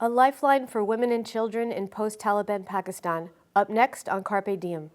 A lifeline for women and children in post-Taliban Pakistan. Up next on Carpe Diem.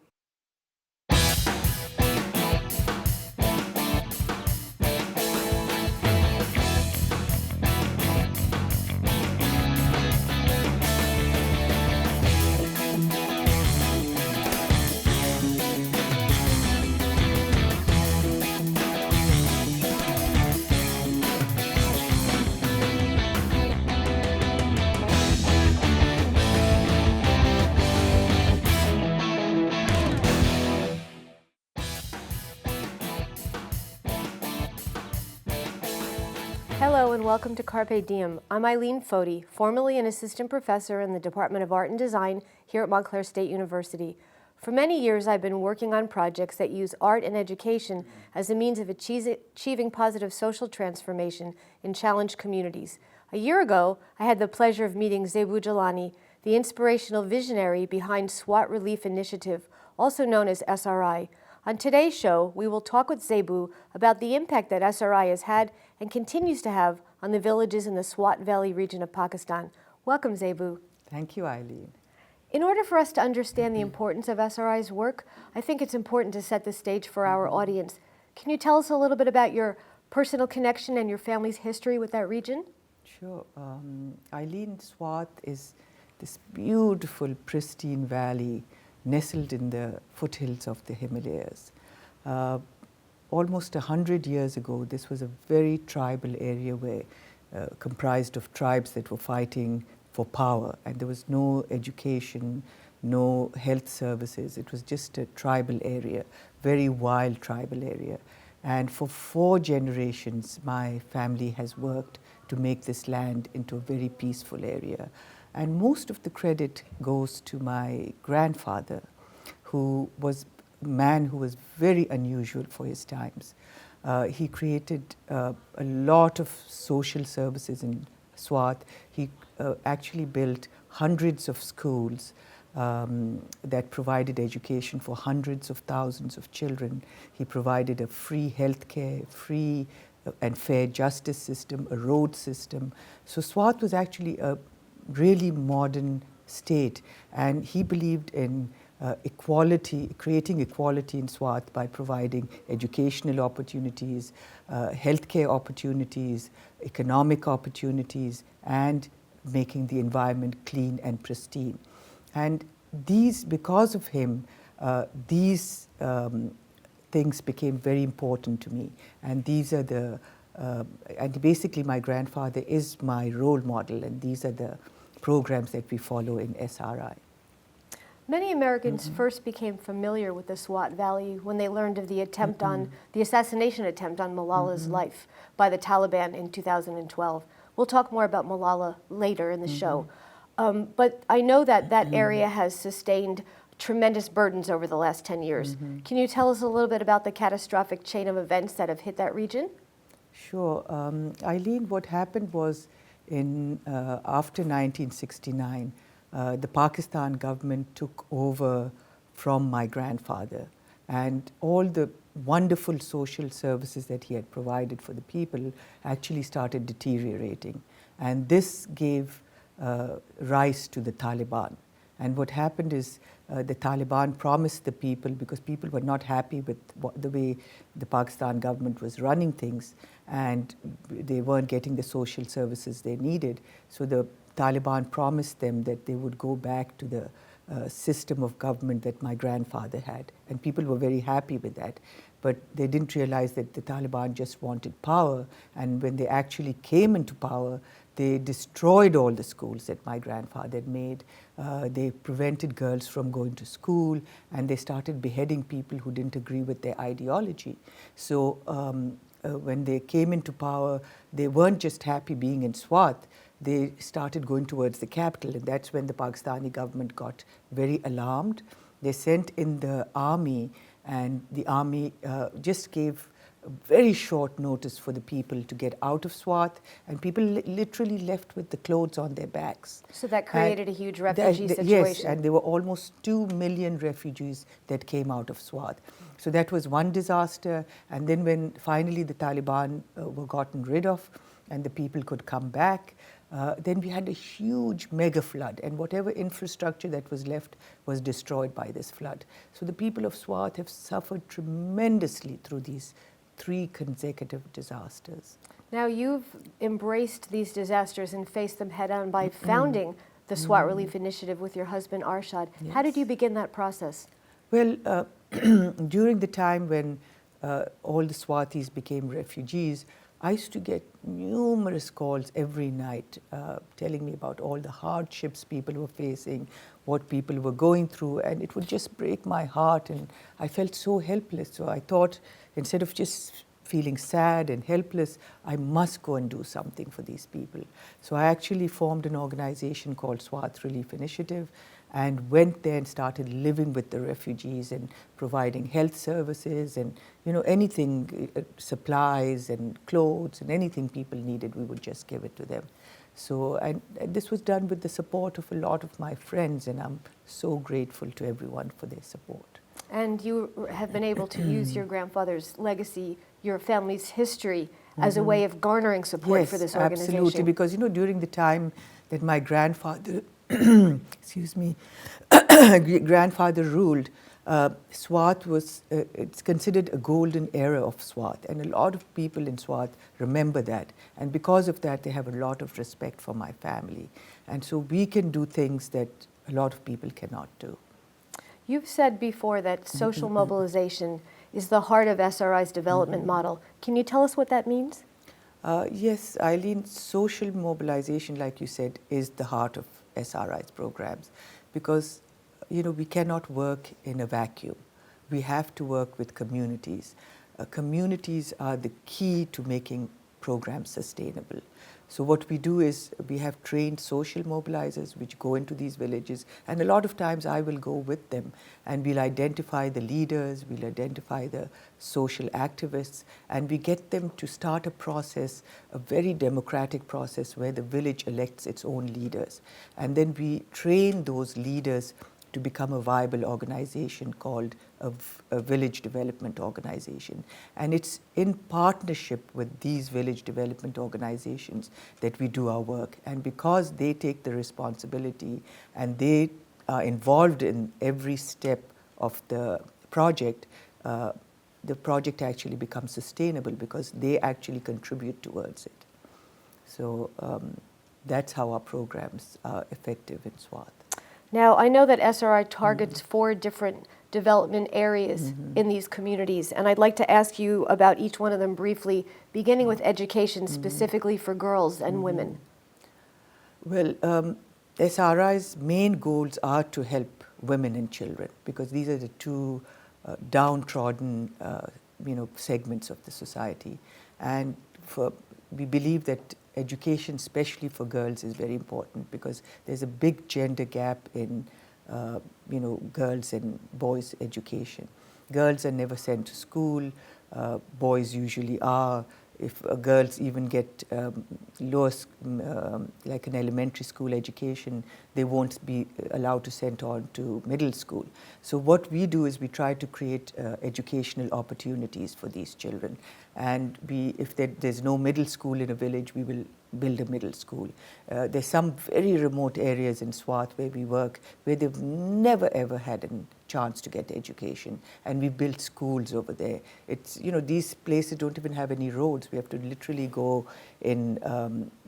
Hello and welcome to Carpe Diem. I'm Eileen Foti, formerly an assistant professor in the Department of Art and Design here at Montclair State University. For many years, I've been working on projects that use art and education as a means of achieving positive social transformation in challenged communities. A year ago, I had the pleasure of meeting Zebu Jalani, the inspirational visionary behind SWAT Relief Initiative, also known as SRI. On today's show, we will talk with Zebu about the impact that SRI has had and continues to have on the villages in the Swat Valley region of Pakistan. Welcome, Zebu. Thank you, Eileen. In order for us to understand the importance of SRI's work, I think it's important to set the stage for our audience. Can you tell us a little bit about your personal connection and your family's history with that region? Sure. Eileen, Swat is this beautiful, pristine valley nestled in the foothills of the Himalayas. Almost 100 years ago, this was a very tribal area where comprised of tribes that were fighting for power, and there was no education, no health services. It was just a tribal area, very wild tribal area. And for 4 generations, my family has worked to make this land into a very peaceful area. And most of the credit goes to my grandfather, who was a man who was very unusual for his times. He created a lot of social services in Swat. He actually built hundreds of schools that provided education for hundreds of thousands of children. He provided a free health care, free and fair justice system, a road system. So Swat was actually a really modern state, and he believed in equality, creating equality in Swat by providing educational opportunities, healthcare opportunities, economic opportunities, and making the environment clean and pristine. And these, because of him, these things became very important to me. And these are the, and basically my grandfather is my role model, and these are the programs that we follow in SRI. Many Americans first became familiar with the Swat Valley when they learned of the attempt on, the assassination attempt on Malala's life by the Taliban in 2012. We'll talk more about Malala later in the show. But I know that that area has sustained tremendous burdens over the last 10 years. Can you tell us a little bit about the catastrophic chain of events that have hit that region? Sure. Eileen, what happened was after 1969, the Pakistan government took over from my grandfather, and all the wonderful social services that he had provided for the people actually started deteriorating. And this gave rise to the Taliban. And what happened is the Taliban promised the people, because people were not happy with the way the Pakistan government was running things, and they weren't getting the social services they needed. So the Taliban promised them that they would go back to the system of government that my grandfather had. And people were very happy with that. But they didn't realize that the Taliban just wanted power. And when they actually came into power, they destroyed all the schools that my grandfather had made. They prevented girls from going to school, and they started beheading people who didn't agree with their ideology. So when they came into power, they weren't just happy being in Swat. They started going towards the capital, and that's when the Pakistani government got very alarmed. They sent in the army, and the army just gave very short notice for the people to get out of Swat, and people literally left with the clothes on their backs. So that created a huge refugee situation. Yes, and there were almost 2 million refugees that came out of Swat. So that was one disaster. And then when finally the Taliban were gotten rid of and the people could come back, Then we had a huge mega flood, and whatever infrastructure that was left was destroyed by this flood. So the people of Swat have suffered tremendously through these 3 consecutive disasters. Now, you've embraced these disasters and faced them head on by founding the SWAT Relief Initiative with your husband, Arshad. Yes. How did you begin that process? Well, during the time when all the Swatis became refugees, I used to get numerous calls every night telling me about all the hardships people were facing, what people were going through, and it would just break my heart, and I felt so helpless. So I thought, instead of just feeling sad and helpless, I must go and do something for these people. So I actually formed an organization called SWAT Relief Initiative and went there and started living with the refugees and providing health services and, you know, anything, supplies and clothes and anything people needed, we would just give it to them. So, and this was done with the support of a lot of my friends, and I'm so grateful to everyone for their support. And you have been able to use your grandfather's legacy, your family's history, as a way of garnering support for this organization. Absolutely, because, you know, during the time that my grandfather, excuse me, grandfather ruled, Swat was, it's considered a golden era of Swat, and a lot of people in Swat remember that, and because of that they have a lot of respect for my family, and so we can do things that a lot of people cannot do. You've said before that social mobilization is the heart of SRI's development model. Can you tell us what that means? Yes, Eileen, social mobilization, like you said, is the heart of SRI's programs, because, you know, we cannot work in a vacuum. We have to work with communities. Communities are the key to making programs sustainable. So what we do is we have trained social mobilizers which go into these villages, and a lot of times I will go with them, and we'll identify the leaders, we'll identify the social activists, and we get them to start a process, a very democratic process where the village elects its own leaders. And then we train those leaders to become a viable organization called a village development organization. And it's in partnership with these village development organizations that we do our work. And because they take the responsibility and they are involved in every step of the project actually becomes sustainable because they actually contribute towards it. So that's how our programs are effective in Swat. Now, I know that SRI targets 4 different development areas in these communities, and I'd like to ask you about each one of them briefly, beginning with education specifically for girls and women. Well, SRI's main goals are to help women and children, because these are the 2 downtrodden segments of the society. And we believe that education, especially for girls, is very important because there's a big gender gap in girls and boys' education. Girls are never sent to school, boys usually are. If girls even get like an elementary school education, they won't be allowed to send on to middle school. So what we do is we try to create educational opportunities for these children. And if there's no middle school in a village, we will build a middle school. There's some very remote areas in Swat where we work where they've never ever had a chance to get education, and we built schools over there. It's, these places don't even have any roads. We have to literally go in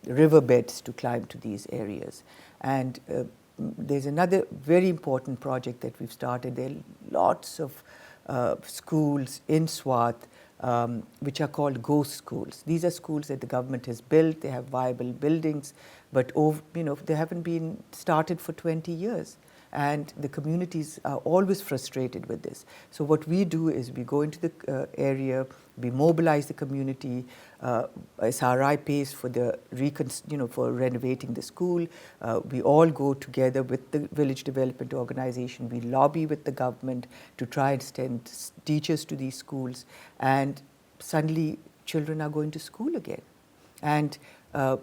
riverbeds to climb to these areas. And there's another very important project that we've started. There are lots of schools in Swat which are called ghost schools. These are schools that the government has built. They have viable buildings, but they haven't been started for 20 years. And the communities are always frustrated with this. So what we do is we go into the area, we mobilize the community. SRI pays for for renovating the school. We all go together with the village development organization. We lobby with the government to try and send teachers to these schools, and suddenly children are going to school again. And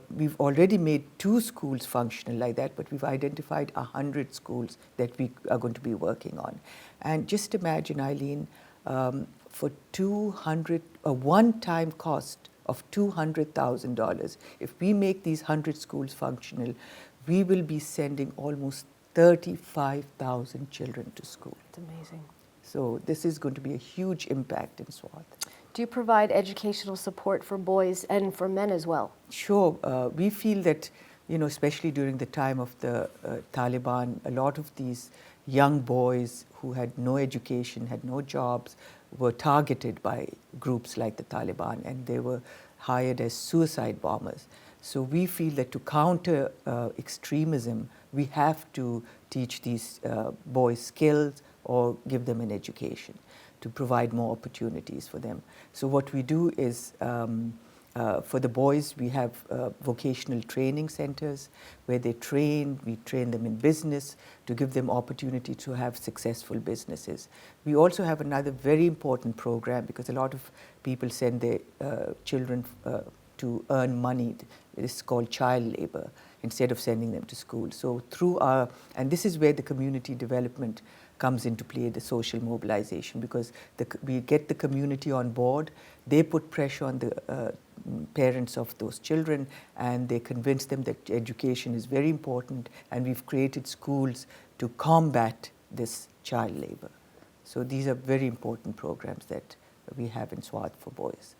we've already made 2 schools functional like that, but we've identified 100 schools that we are going to be working on. And just imagine, Eileen, for a one-time cost of $200,000. If we make these 100 schools functional, we will be sending almost 35,000 children to school. It's amazing. So this is going to be a huge impact in Swat. Do you provide educational support for boys and for men as well? Sure. We feel that, especially during the time of the Taliban, a lot of these young boys who had no education, had no jobs, were targeted by groups like the Taliban, and they were hired as suicide bombers. So we feel that to counter extremism, we have to teach these boys skills or give them an education to provide more opportunities for them. So what we do is, for the boys, we have vocational training centers where we train them in business to give them opportunity to have successful businesses. We also have another very important program, because a lot of people send their children to earn money. It's called child labor, instead of sending them to school. So and this is where the community development comes into play, the social mobilization, because we get the community on board, they put pressure on the parents of those children, and they convince them that education is very important, and we've created schools to combat this child labor. So these are very important programs that we have in Swat for boys.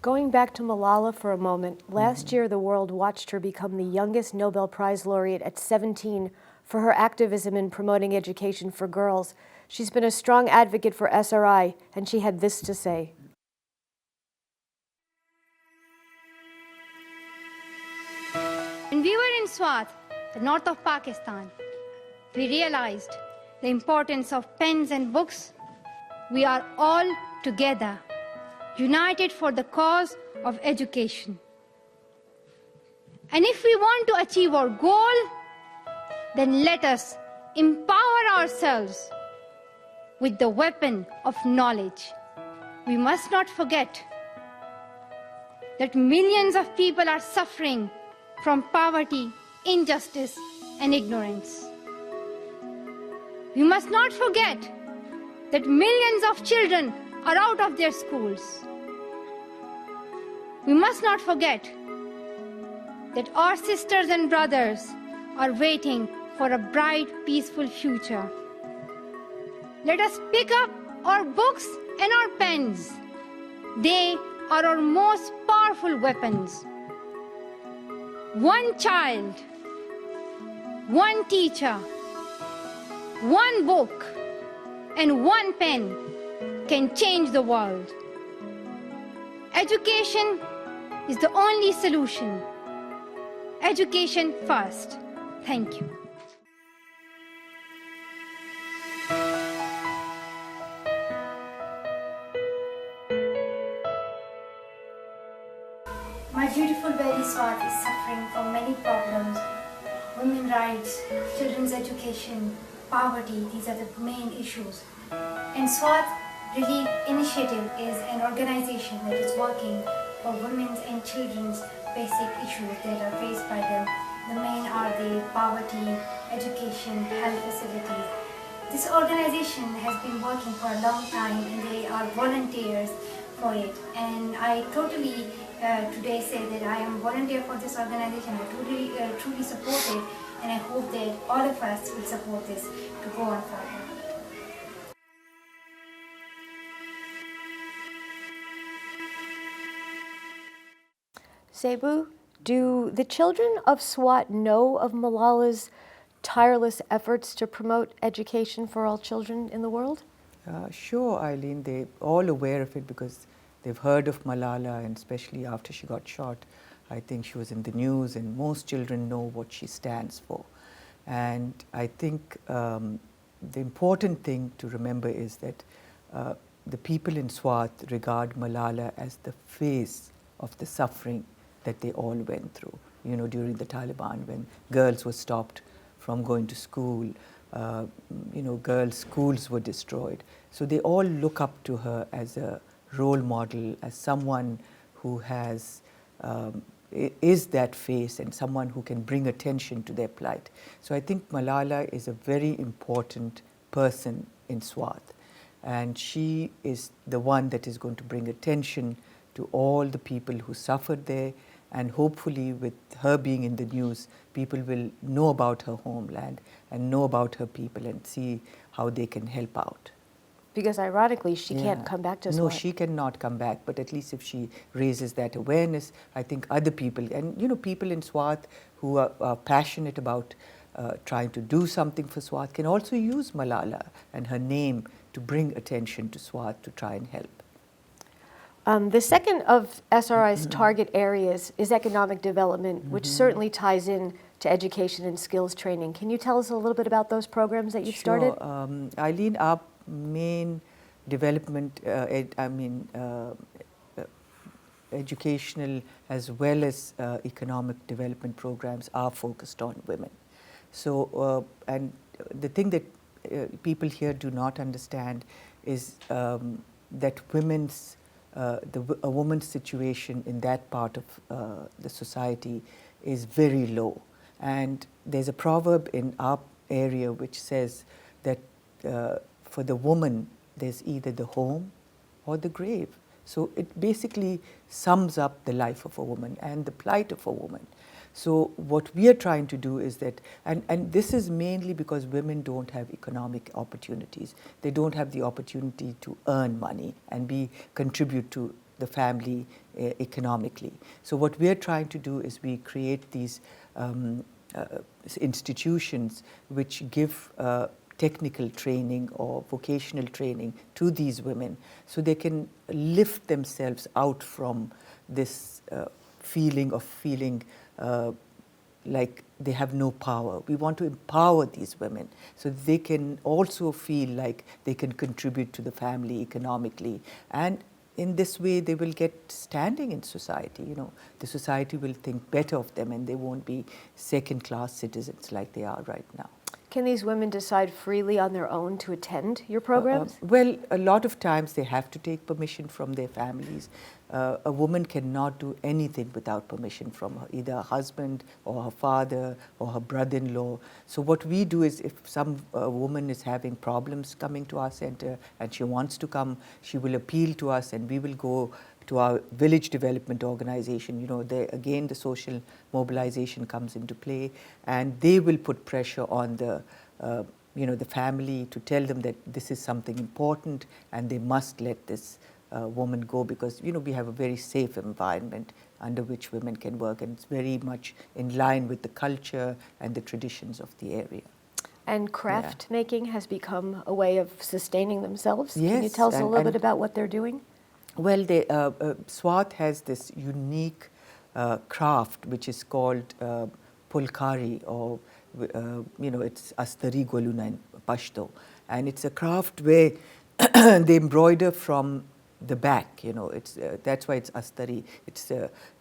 Going back to Malala for a moment, last year the world watched her become the youngest Nobel Prize laureate at 17 for her activism in promoting education for girls. She's been a strong advocate for SRI, and she had this to say. When we were in Swat, the north of Pakistan, we realized the importance of pens and books. We are all together, united for the cause of education. And if we want to achieve our goal, then let us empower ourselves with the weapon of knowledge. We must not forget that millions of people are suffering from poverty, injustice, and ignorance. We must not forget that millions of children are out of their schools. We must not forget that our sisters and brothers are waiting for a bright, peaceful future. Let us pick up our books and our pens. They are our most powerful weapons. One child, one teacher, one book, and one pen can change the world. Education is the only solution. Education first. Thank you. My beautiful Berry Swat is suffering from many problems. Women's rights, children's education, poverty, these are the main issues. And Swat Relief Initiative is an organization that is working for women's and children's basic issues that are faced by them. The main are the poverty, education, health facilities. This organization has been working for a long time, and they are volunteers for it. And I totally today say that I am a volunteer for this organization. I truly support it, and I hope that all of us will support this to go on forward. Zebu, do the children of Swat know of Malala's tireless efforts to promote education for all children in the world? Sure, Eileen, they're all aware of it because they've heard of Malala, and especially after she got shot, I think she was in the news, and most children know what she stands for. And I think the important thing to remember is that the people in Swat regard Malala as the face of the suffering that they all went through, during the Taliban, when girls were stopped from going to school, girls' schools were destroyed. So they all look up to her as a role model, as someone who has is that face and someone who can bring attention to their plight. So I think Malala is a very important person in Swat, and she is the one that is going to bring attention to to all the people who suffered there, and hopefully with her being in the news, people will know about her homeland and know about her people and see how they can help out. Because ironically, she Yeah. can't come back to Swat. No, she cannot come back, but at least if she raises that awareness, I think other people, and people in Swat who are passionate about trying to do something for Swat can also use Malala and her name to bring attention to Swat to try and help. The second of SRI's target areas is economic development, which certainly ties in to education and skills training. Can you tell us a little bit about those programs that you've started? Eileen, our main development, educational as well as economic development programs are focused on women. So, and the thing that people here do not understand is that a woman's situation in that part of the society is very low. And there's a proverb in our area which says that for the woman, there's either the home or the grave. So it basically sums up the life of a woman and the plight of a woman. So what we are trying to do is that, and this is mainly because women don't have economic opportunities. They don't have the opportunity to earn money and contribute to the family economically. So what we are trying to do is we create these institutions which give technical training or vocational training to these women so they can lift themselves out from this feeling like they have no power. We want to empower these women so they can also feel like they can contribute to the family economically, and in this way they will get standing in society. The society will think better of them and they won't be second-class citizens like they are right now. Can these women decide freely on their own to attend your programs? Well, a lot of times they have to take permission from their families. A woman cannot do anything without permission from either her husband or her father or her brother-in-law. So what we do is if some woman is having problems coming to our center and she wants to come, she will appeal to us and we will go to our village development organization. There again the social mobilization comes into play, and they will put pressure on the family to tell them that this is something important and they must let this woman go, because we have a very safe environment under which women can work, and it's very much in line with the culture and the traditions of the area. And craft making has become a way of sustaining themselves. Yes, Can you tell us a little bit about what they're doing? Well, Swat has this unique craft which is called pulkari, or it's astari goluna in Pashto, and it's a craft where they embroider from the back. That's why it's astari. It's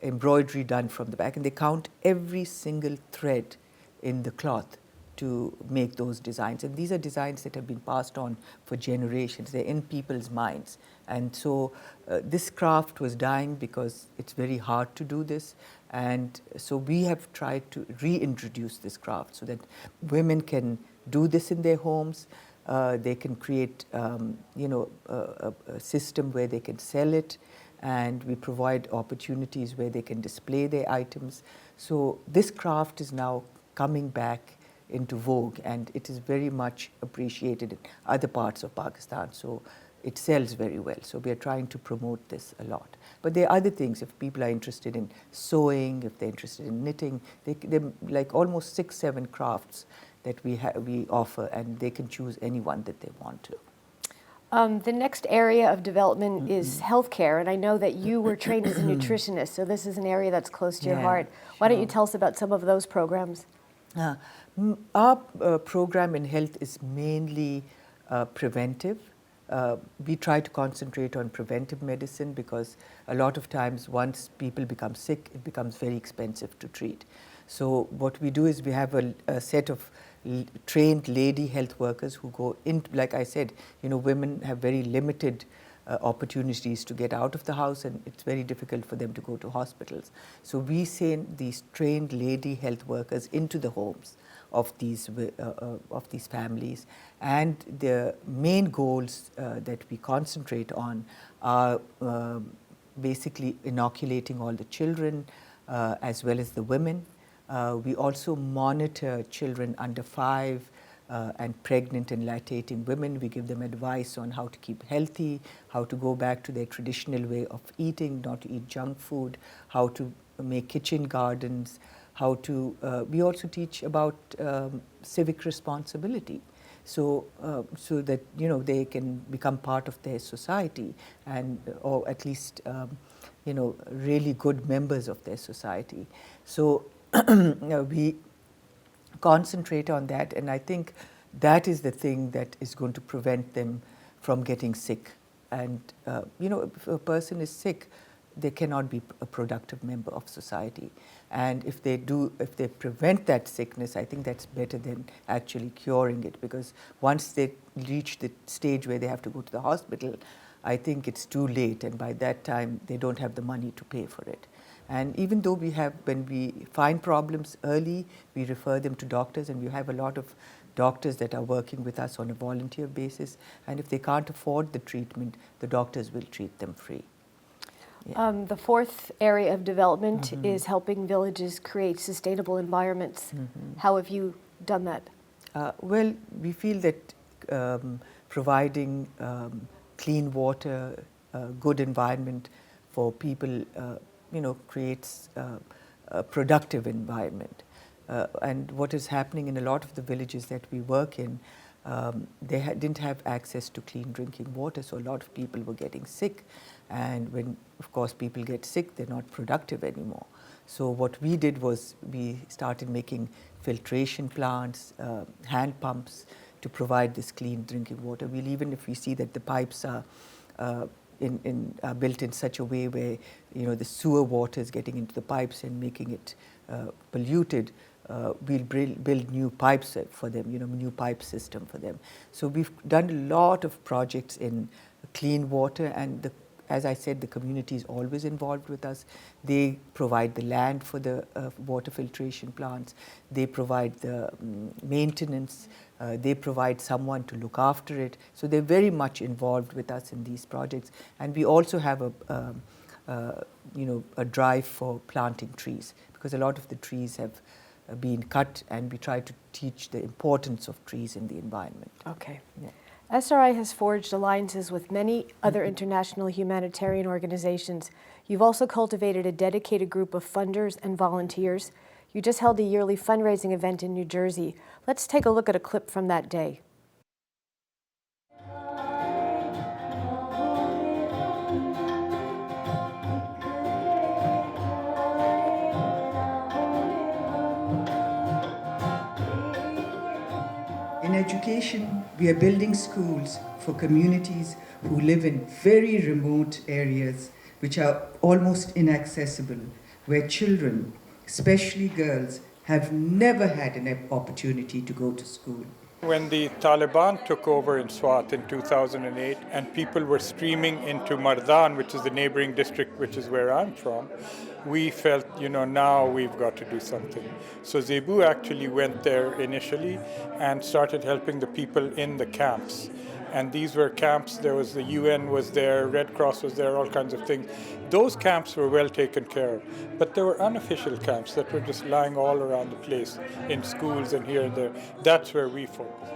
embroidery done from the back, and they count every single thread in the cloth to make those designs. And these are designs that have been passed on for generations. They're in people's minds. And so this craft was dying because it's very hard to do this. And so we have tried to reintroduce this craft so that women can do this in their homes. They can create a system where they can sell it, and we provide opportunities where they can display their items. So this craft is now coming back into vogue, and it is very much appreciated in other parts of Pakistan. So it sells very well. So we are trying to promote this a lot. But there are other things. If people are interested in sewing, if they're interested in knitting, they're like almost 6-7 crafts that we offer, and they can choose any one that they want to. The next area of development is healthcare, and I know that you were trained as a nutritionist, so this is an area that's close to your heart. Why don't you tell us about some of those programs? Our program in health is mainly preventive. We try to concentrate on preventive medicine because a lot of times once people become sick, it becomes very expensive to treat. So what we do is we have a set of trained lady health workers who go in. Like I said, women have very limited opportunities to get out of the house, and it's very difficult for them to go to hospitals. So we send these trained lady health workers into the homes of these families, and the main goals that we concentrate on are basically inoculating all the children as well as the women. We also monitor children under 5 and pregnant and lactating women. We give them advice on how to keep healthy, how to go back to their traditional way of eating, not to eat junk food, how to make kitchen gardens, how to, we also teach about civic responsibility. So that they can become part of their society and or at least really good members of their society. So we concentrate on that, and I think that is the thing that is going to prevent them from getting sick. And if a person is sick, they cannot be a productive member of society. And if they prevent that sickness, I think that's better than actually curing it, because once they reach the stage where they have to go to the hospital, I think it's too late, and by that time they don't have the money to pay for it. And even though when we find problems early, we refer them to doctors, and we have a lot of doctors that are working with us on a volunteer basis, and if they can't afford the treatment, the doctors will treat them free. Yeah. The fourth area of development is helping villages create sustainable environments. How have you done that? Well, we feel that providing clean water, good environment for people, creates a productive environment. And what is happening in a lot of the villages that we work in, they didn't have access to clean drinking water, so a lot of people were getting sick. And when, of course, people get sick, they're not productive anymore. So what we did was we started making filtration plants, hand pumps to provide this clean drinking water. Even if we see that the pipes are built in such a way where the sewer water is getting into the pipes and making it polluted, we'll build new pipes for them, new pipe system for them. So we've done a lot of projects in clean water, and as I said, the community is always involved with us. They provide the land for the water filtration plants. They provide the maintenance. They provide someone to look after it. So they're very much involved with us in these projects. And we also have a drive for planting trees, because a lot of the trees have been cut, and we try to teach the importance of trees in the environment. Okay. Yeah. SRI has forged alliances with many other international humanitarian organizations. You've also cultivated a dedicated group of funders and volunteers. You just held a yearly fundraising event in New Jersey. Let's take a look at a clip from that day. In education, we are building schools for communities who live in very remote areas which are almost inaccessible, where children, especially girls, have never had an opportunity to go to school. When the Taliban took over in Swat in 2008 and people were streaming into Mardan, which is the neighboring district, which is where I'm from, we felt, now we've got to do something. So Zebu actually went there initially and started helping the people in the camps. And these were camps, there was the UN was there, Red Cross was there, all kinds of things. Those camps were well taken care of. But there were unofficial camps that were just lying all around the place, in schools and here and there. That's where we focused.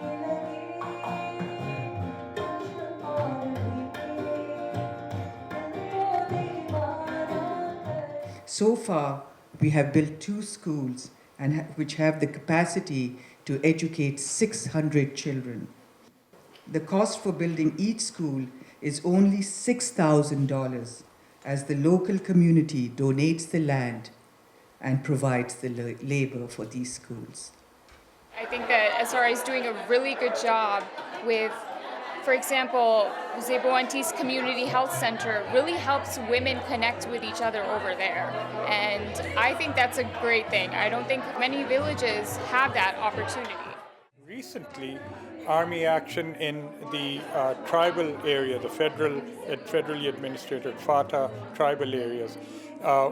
So far, we have built 2 schools which have the capacity to educate 600 children. The cost for building each school is only $6,000, as the local community donates the land and provides the labor for these schools. I think that SRI is doing a really good job with, for example, Zebu Antis Community Health Center really helps women connect with each other over there. And I think that's a great thing. I don't think many villages have that opportunity. Recently, Army action in the tribal area, the federally administered FATA tribal areas,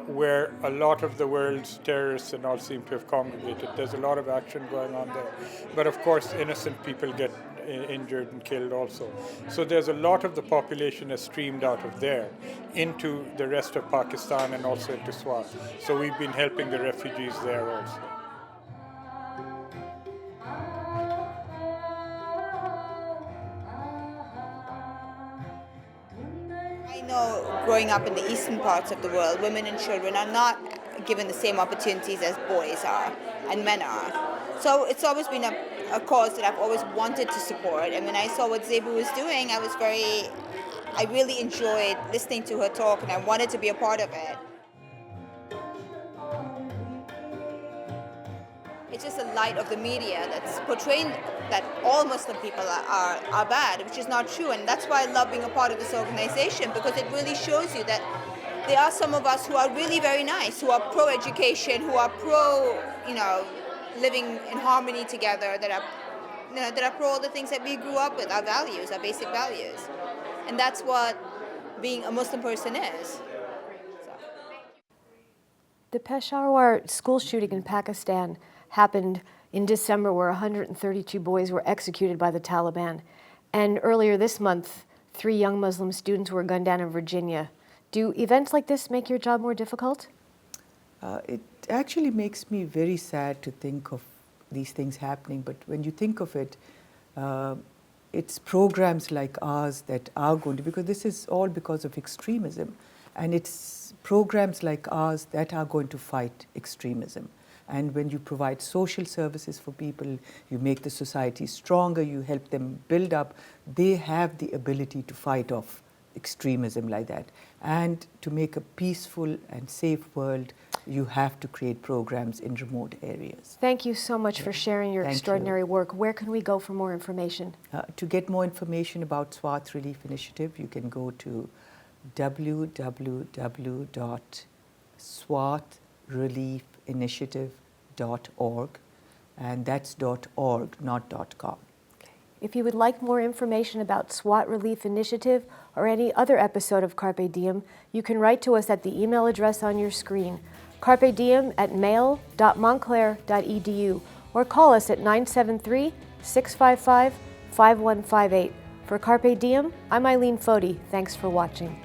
where a lot of the world's terrorists and all seem to have congregated. There's a lot of action going on there. But of course, innocent people get injured and killed also. So there's a lot of the population has streamed out of there into the rest of Pakistan and also into Swat. So we've been helping the refugees there also. I know growing up in the eastern parts of the world, women and children are not given the same opportunities as boys are and men are. So it's always been a cause that I've always wanted to support. And when I saw what Zebu was doing, I really enjoyed listening to her talk and I wanted to be a part of it. It's just a light of the media that's portraying that all Muslim people are bad, which is not true. And that's why I love being a part of this organization, because it really shows you that there are some of us who are really very nice, who are pro-education, who are pro, living in harmony together, that are pro all the things that we grew up with, our values, our basic values. And that's what being a Muslim person is. So. The Peshawar school shooting in Pakistan happened in December, where 132 boys were executed by the Taliban. And earlier this month, 3 young Muslim students were gunned down in Virginia. Do events like this make your job more difficult? It actually makes me very sad to think of these things happening, but when you think of it, it's programs like ours that are going to, because this is all because of extremism, and it's programs like ours that are going to fight extremism. And when you provide social services for people, you make the society stronger, you help them build up, they have the ability to fight off extremism like that. And to make a peaceful and safe world, you have to create programs in remote areas. Thank you so much for sharing your extraordinary work. Where can we go for more information? To get more information about SWAT Relief Initiative, you can go to www.swatreliefinitiative.org, and that's .org, not .com. If you would like more information about SWAT Relief Initiative or any other episode of Carpe Diem, you can write to us at the email address on your screen, carpediem@mail.montclair.edu, or call us at 973-655-5158. For Carpe Diem, I'm Eileen Foti. Thanks for watching.